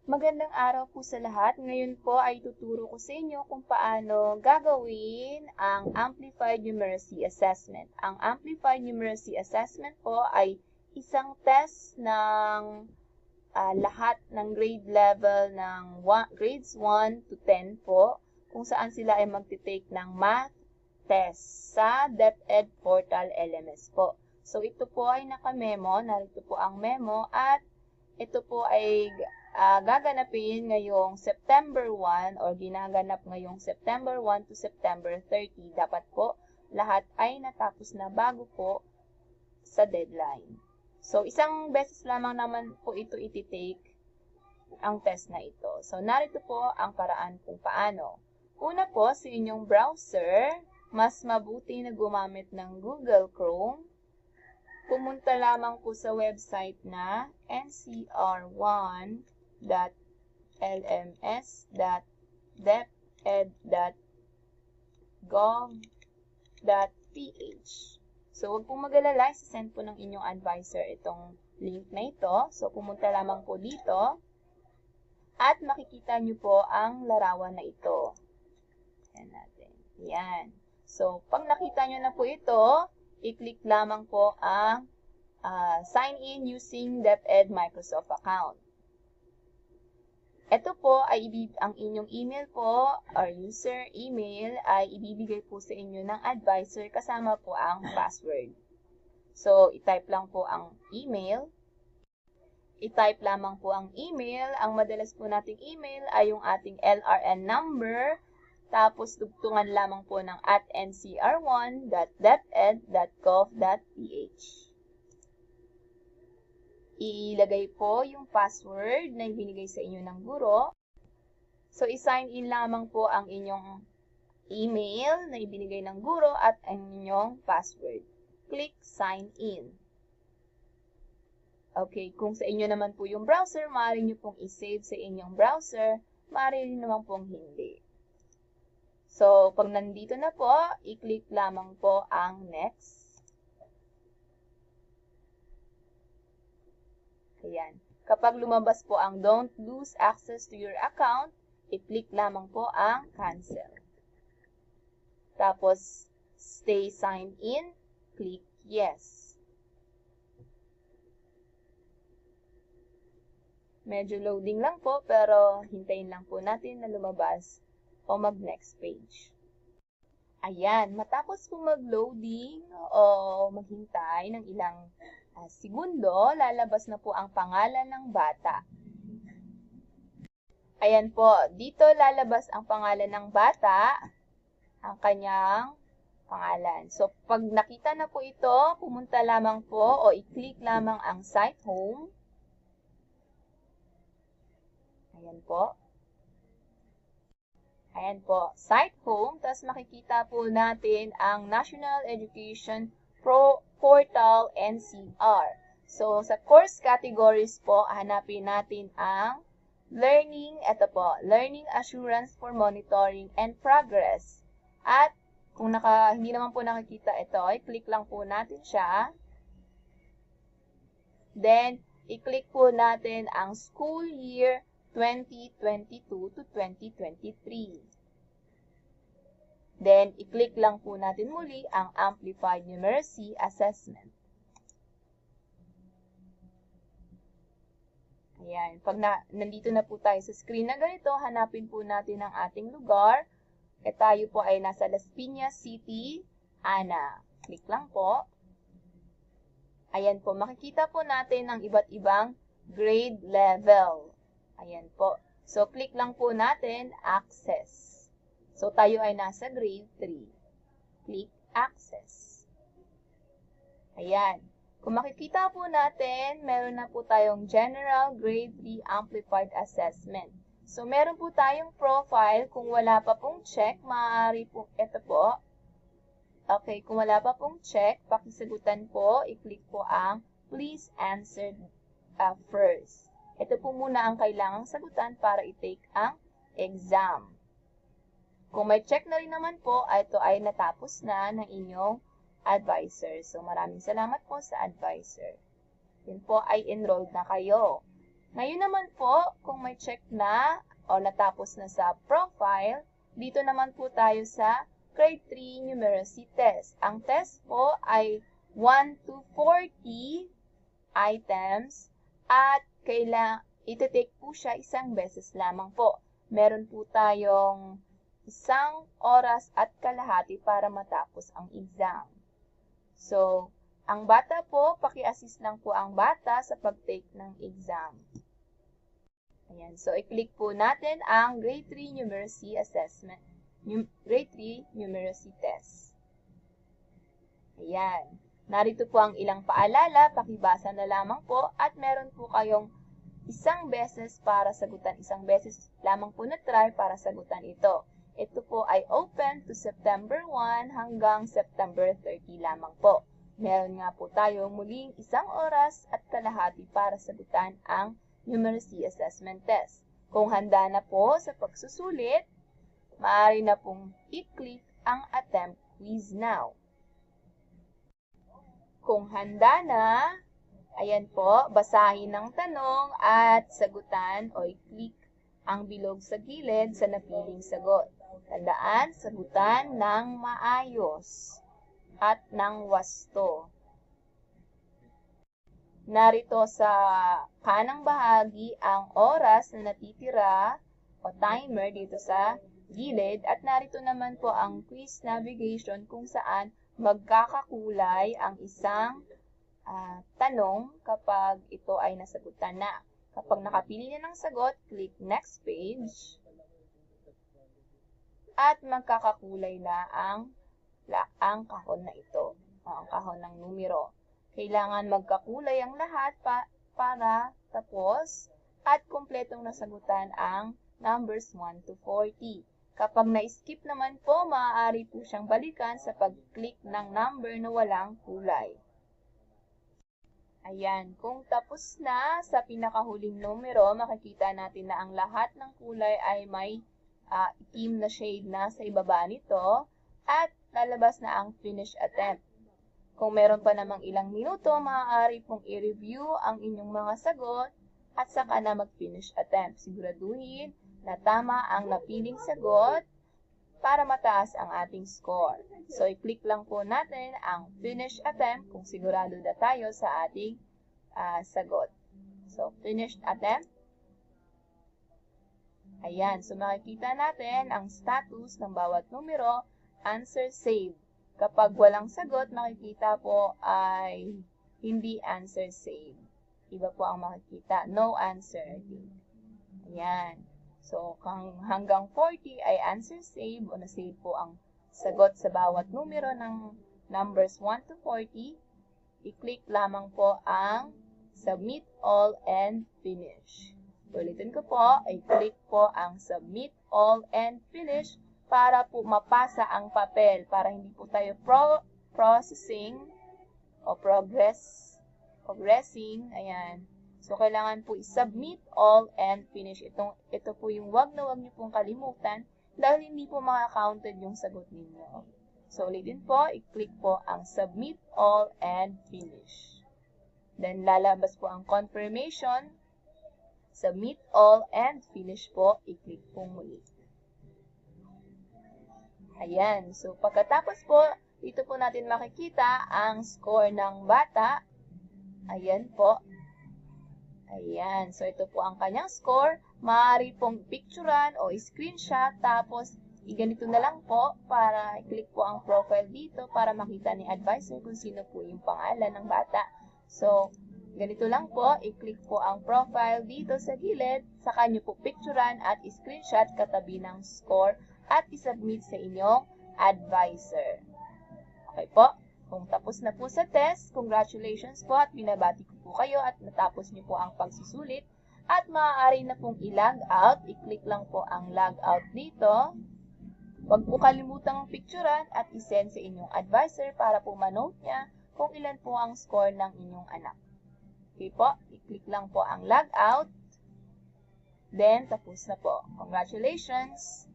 Magandang araw po sa lahat. Ngayon po ay tuturo ko sa inyo kung paano gagawin ang Amplified Numeracy Assessment. Ang Amplified Numeracy Assessment po ay isang test ng lahat ng grade level ng grades 1 to 10 po, kung saan sila ay magte-take ng math test sa DepEd Portal LMS po. So ito po ay naka-memo, narito po ang memo at ito po ay gaganapin ngayong September 1 or ginaganap ngayong September 1 to September 30. Dapat po lahat ay natapos na bago po sa deadline. So, isang beses lamang naman po ito iti-take ang test na ito. So, narito po ang paraan kung paano. Una po, sa inyong browser, mas mabuti na gumamit ng Google Chrome. Pumunta lamang po sa website na ncr1.lms.deped.gov.ph. So, huwag pong mag-alala, isasend po ng inyong advisor itong link na ito. So, pumunta lamang po dito at makikita nyo po ang larawan na ito. Ayan natin. Ayan. So, pag nakita nyo na po ito, i-click lamang po ang sign in using DepEd Microsoft account. Ito po ay ang inyong email po or user email ay ibibigay po sa inyo ng advisor kasama po ang password. So, i-type lang po ang email. I-type lamang po ang email. Ang madalas po nating email ay yung ating LRN number. Tapos, tugtungan lamang po ng @ncr1.deped.gov.ph. Ilagay po yung password na ibinigay sa inyo ng guro. So, i-sign in lamang po ang inyong email na ibinigay ng guro at ang inyong password. Click sign in. Okay, kung sa inyo naman po yung browser, maaari nyo pong i-save sa inyong browser, maaari rin naman pong hindi. So, pag nandito na po, i-click lamang po ang next. Ayan. Kapag lumabas po ang don't lose access to your account, i-click lamang po ang cancel. Tapos, stay signed in, click yes. Medyo loading lang po, pero hintayin lang po natin na lumabas o mag-next page. Ayan, matapos po mag-loading o maghintay ng ilang segundo, lalabas na po ang pangalan ng bata. Ayan po, dito lalabas ang pangalan ng bata, ang kanyang pangalan. So, pag nakita na po ito, pumunta lamang po o i-click lamang ang site home. Ayan po. Ayan po, site home, tapos makikita po natin ang National Education Portal NCR. So, sa course categories po, hanapin natin ang Learning, ito po, Learning Assurance for Monitoring and Progress. At kung hindi naman po nakikita ito, i-click lang po natin siya. Then, i-click po natin ang school year 2022 to 2023. Then, i-click lang po natin muli ang Amplified Numeracy Assessment. Ayan. Pag nandito na po tayo sa screen na ganito, hanapin po natin ang ating lugar. Tayo po ay nasa Las Piñas City, Ana. Click lang po. Ayan po, makikita po natin ang iba't ibang grade level. Ayan po. So, click lang po natin, Access. So, tayo ay nasa grade 3. Click Access. Ayan. Kung makikita po natin, meron na po tayong General Grade 3 Amplified Assessment. So, meron po tayong profile. Kung wala pa pong check, maaari po, ito po. Okay, kung wala pa pong check, pakisagutan po, i-click po ang Please Answer First. Ito po muna ang kailangang sagutan para i-take ang exam. Kung may check na rin naman po, ito ay natapos na ng inyong advisor. So, maraming salamat po sa advisor. Yun po ay enrolled na kayo. Ngayon naman po, kung may check na o natapos na sa profile, dito naman po tayo sa Grade 3 Numeracy Test. Ang test po ay 1 to 40 items at iti-take po siya isang beses lamang po. Meron po tayong 1 oras at kalahati para matapos ang exam. So, ang bata po, paki-assist lang po ang bata sa pag-take ng exam. Ayan. So, i-click po natin ang Grade 3 Numeracy Assessment. Grade 3 Numeracy Test. Ayan. Narito po ang ilang paalala. Pakibasa na lamang po. At meron po kayong isang beses para sagutan. Isang beses lamang po na try para sagutan ito. Ito po ay open to September 1 hanggang September 30 lamang po. Meron nga po tayo muling 1 oras at kalahati para sagutan ang Numeracy Assessment Test. Kung handa na po sa pagsusulit, maaari na pong i-click ang Attempt Quiz Now. Kung handa na, ayan po, basahin ang tanong at sagutan o i-click ang bilog sa gilid sa napiling sagot. Tandaan, sagutan ng maayos at ng wasto. Narito sa kanang bahagi ang oras na natitira o timer dito sa gilid at narito naman po ang quiz navigation kung saan magkakakulay ang isang tanong kapag ito ay nasagutan na. Kapag nakapili na ng sagot, click next page at magkakakulay na ang kahon na ito, ang kahon ng numero. Kailangan magkakulay ang lahat para tapos at kumpletong nasagutan ang numbers 1 to 40. Kapag na-skip naman po, maaari po siyang balikan sa pag-click ng number na walang kulay. Ayan, kung tapos na sa pinakahuling numero, makikita natin na ang lahat ng kulay ay may itim na shade na sa ibaba nito at lalabas na ang finish attempt. Kung meron pa namang ilang minuto, maaari pong i-review ang inyong mga sagot at saka na mag-finish attempt. Siguraduhin na tama ang napiling sagot para mataas ang ating score. So, i-click lang po natin ang finish attempt kung sigurado na tayo sa ating sagot. So, finished attempt. Ayan. So, makikita natin ang status ng bawat numero, answer saved. Kapag walang sagot, makikita po ay hindi answer saved. Iba po ang makikita. No answer, I think. Ayan. So, hanggang 40 ay answer save o na-save po ang sagot sa bawat numero ng numbers 1 to 40. I-click lamang po ang Submit All and Finish. Ulitin ko po, i-click po ang Submit All and Finish para po mapasa ang papel, para hindi po tayo processing o progressing. Ayan. So, kailangan po i-submit all and finish. Ito po yung wag na wag niyo pong kalimutan dahil hindi po maka-counted yung sagot ninyo. So, ulitin po, i-click po ang submit all and finish. Then, lalabas po ang confirmation. Submit all and finish po, i-click po muli. Ayan. So, pagkatapos po, dito po natin makikita ang score ng bata. Ayan po. Ayan. So, ito po ang kanyang score. Maaari pong picturean o screenshot. Tapos, ganito na lang po para i-click po ang profile dito para makita ni advisor kung sino po yung pangalan ng bata. So, ganito lang po. I-click po ang profile dito sa gilid. Saka nyo po picturean at screenshot katabi ng score at isubmit sa inyong advisor. Okay po? Kung tapos na po sa test, congratulations po at binabati ko po kayo at natapos niyo po ang pagsusulit at maaari na pong i-log out. I-click lang po ang log out dito. Huwag po kalimutang picturean at i-send sa inyong advisor para po manote niya kung ilan po ang score ng inyong anak. Okay po? I-click lang po ang log out. Then, tapos na po. Congratulations!